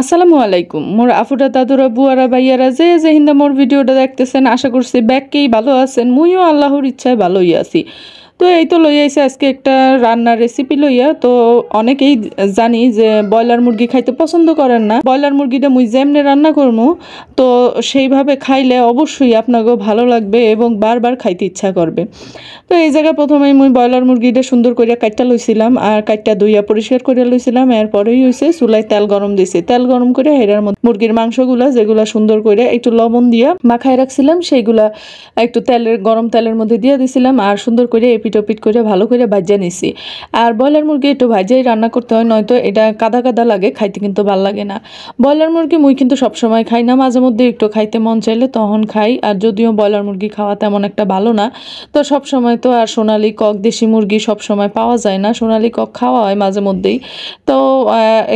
আসসালামু আলাইকুম মোর আফুরা দাদুরা বুয়ারা ভাইয়ারা যে যে হিন্দা মোর ভিডিওটা দেখতেছেন আশা করছি ব্যাগকেই ভালো আছেন মুইও আল্লাহর ইচ্ছায় ভালোই আছি। তো এই তো লইয়া আইছে আজকে একটা রান্নার রেসিপি লইয়া। তো অনেকেই জানি যে ব্রয়লার মুরগি খাইতে পছন্দ করেন না, ব্রয়লার মুরগিটা মুই যেমনে রান্না করবো তো সেইভাবে খাইলে অবশ্যই আপনাকেও ভালো লাগবে এবং বারবার খাইতে ইচ্ছা করবে। তো এই জায়গায় প্রথমেই মুই ব্রয়লার মুরগিটা সুন্দর করে কাটটা লইছিলাম আর কাটটা ধুইয়া পরিষ্কার করে লইছিলাম। এরপরেই হয়েছে চুলায় তেল গরম দিয়েছি, তেল গরম করে এটার মধ্যে মুরগির মাংসগুলা যেগুলা সুন্দর করে একটু লবণ দিয়া মাখায় রাখছিলাম সেইগুলা একটু গরম তেলের মধ্যে দিয়ে দিছিলাম আর সুন্দর করে এপিট ওপিট করে ভালো করে ভাজিয়ে নিছি। আর ব্রয়লার মুরগি একটু ভাজিয়াই রান্না করতে হয়, নয়তো এটা কাদা কাদা লাগে, খাইতে কিন্তু ভালো লাগে না। ব্রয়লার মুরগি মুই কিন্তু সবসময় খাই না, মাঝে মধ্যে একটু খাইতে মন চাইলে তখন খাই। আর যদিও ব্রয়লার মুরগি খাওয়া তেমন একটা ভালো না, তো সবসময় তো আর সোনালী কক দেশি মুরগি সবসময় পাওয়া যায় না, সোনালী কক খাওয়া হয় মাঝে মধ্যেই। তো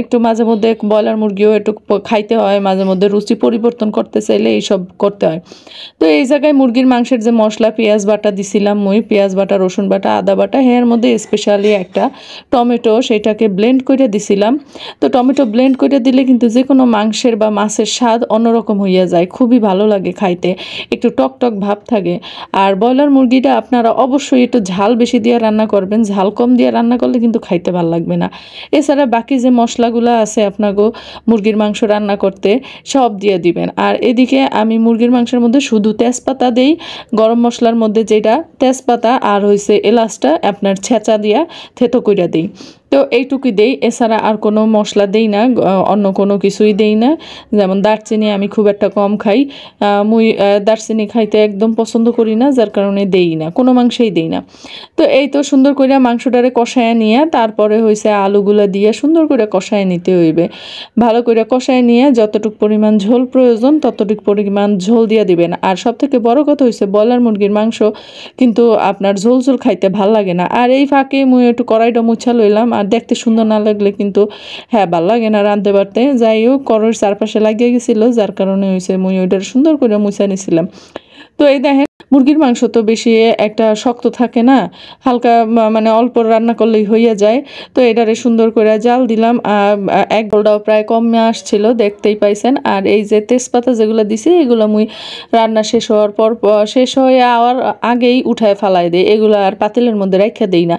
একটু মাঝে মধ্যে ব্রয়লার মুরগিও একটু খাইতে হয়, মাঝে মধ্যে রুচি পরিবর্তন করতে চাইলে এইসব করতে হয়। তো এই জায়গায় মুরগির মাংসের যে মশলা পেঁয়াজ বাটা দিছিলাম মুই, পেঁয়াজ বাটা রসুন বাটা আদা বাটা, এর মধ্যে স্পেশালি একটা টমেটো সেটাকে ব্লেন্ড করে দিছিলাম। তো টমেটো ব্লেন্ড করে দিলে কিন্তু যে কোনো মাংসের বা মাছের স্বাদ অন্যরকম হইয়া যায়, খুবই ভালো লাগে খাইতে, একটু টক টক ভাব থাকে। আর ব্রয়লার মুরগিটা আপনারা অবশ্যই একটু ঝাল বেশি দিয়ে রান্না করবেন, ঝাল কম দিয়ে রান্না করলে কিন্তু খাইতে ভালো লাগবে না। এছাড়া বাকি যে মশলাগুলো আছে আপনাকে মুরগির মাংস রান্না করতে সব দিয়ে দিবেন। আর এদিকে আমি মুরগির মাংসের মধ্যে শুধু তেজপাতা দেই, গরম মশলার মধ্যে যেটা তেজপাতা আর হইছে এলাচটা আপনার ছেঁচা দিয়া থেতো কইরা দিই। তো এইটুকুই দেই, এছাড়া আর কোনো মশলা দেই না, অন্য কোনো কিছুই দেই না। যেমন দারচিনি আমি খুব একটা কম খাই, মুই দারচিনি খাইতে একদম পছন্দ করি না, যার কারণে দেই না, কোনো মাংসেই দেই না। তো এই তো সুন্দর করে মাংসটারে কষায় নিয়ে তারপরে হয়েছে আলুগুলা দিয়ে সুন্দর করে কষায় নিতে হইবে। ভালো করে কষায় নিয়ে যতটুকু পরিমাণ ঝোল প্রয়োজন ততটুকু পরিমাণ ঝোল দিয়ে দিবেন। আর সব থেকে বড় কথা হয়েছে ব্রয়লার মুরগির মাংস কিন্তু আপনার ঝোল ঝোল খাইতে ভাল লাগে না। আর এই ফাঁকে মুই একটু কড়াইটা মুছা লইলাম, আর দেখতে সুন্দর না লাগলে কিন্তু হ্যাঁ ভাল লাগে না রাঁধতে পারতে। যাই হোক কড়াইয়ের চারপাশে লাগিয়ে গেছিল, যার কারণে হয়েছে মুই ওইটা সুন্দর করে মুছা নিছিলাম। তো এই দেখেন মুরগির মাংস তো বেশি একটা শক্ত থাকে না, হালকা মানে অল্প রান্না করলেই হইয়া যায়। তো এটারে সুন্দর করে জাল দিলাম, এক গোলটাও প্রায় কমে আসছিল দেখতেই পাইছেন। আর এই যে তেজপাতা যেগুলো দিছি এগুলো মুই রান্না শেষ হওয়ার পর শেষ হয়ে আওয়ার আগেই উঠায় ফালাই দেই, এগুলো আর পাতিলের মধ্যে রেখে দিই না,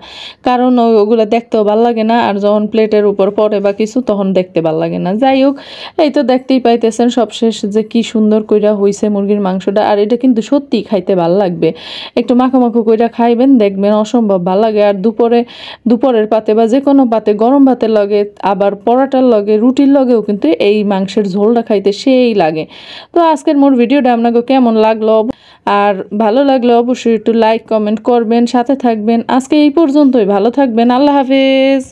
কারণ ওগুলো দেখতেও ভাল লাগে না, আর যখন প্লেটের উপর পড়ে বা কিছু তখন দেখতে ভাল লাগে না। যাই হোক এই তো দেখতেই পাইতেছেন সবশেষ যে কি সুন্দর কইরা হইছে মুরগির মাংসটা। আর এটা কিন্তু সত্যি খাইতে ভাল লাগবে, একটু মাখো মাখো কইরা খাইবেন দেখবেন অসম্ভব ভাল লাগে। আর দুপুরের পাতে বা যে কোনো পাতে গরম ভাতের লগে আবার পরোটার লগে রুটির লগেও কিন্তু এই মাংসের ঝোলটা খাইতে সেই লাগে। তো আজকের মোর ভিডিওটা আপনাকে কেমন লাগলো, আর ভালো লাগলে অবশ্যই একটু লাইক কমেন্ট করবেন, সাথে থাকবেন। আজকে এই পর্যন্তই, ভালো থাকবেন, আল্লাহ হাফেজ।